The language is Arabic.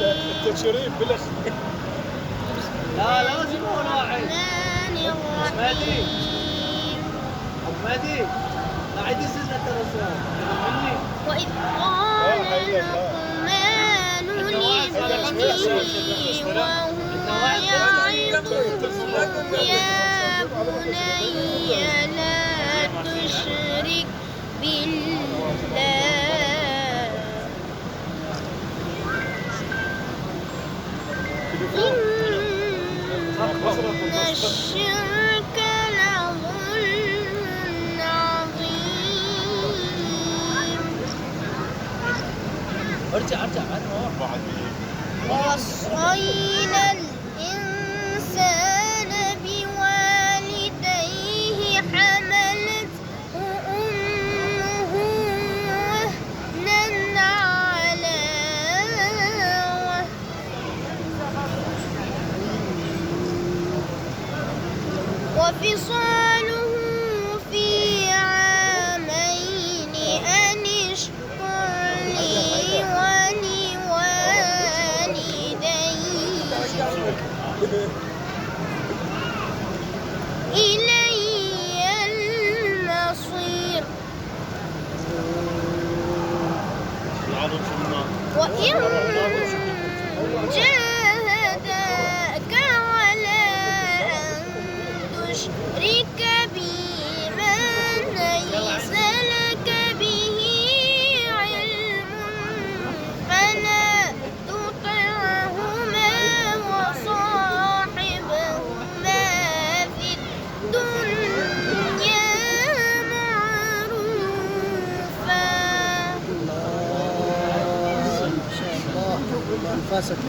التشريف بالاخ. لا لازم يكون واحد. الرحمن أبو مهدي ما عندي سنة الرسول مني. وإذ قال لقمان لابنه وهو يعظه يا بني لا تشرك بالله إن الشرك لظلم عظيم. ارجع ووصينا الإنسان بوالديه حملته أمه وهنا على وهن وفصاله في عامين أن اشكر لي ولوالديك إلي المصير وإن جاهداك على أن تشرك بي ما ليس لك به علم فلا تطعهما وصاحبهما في الدنيا معروفا. الله أنفاسك.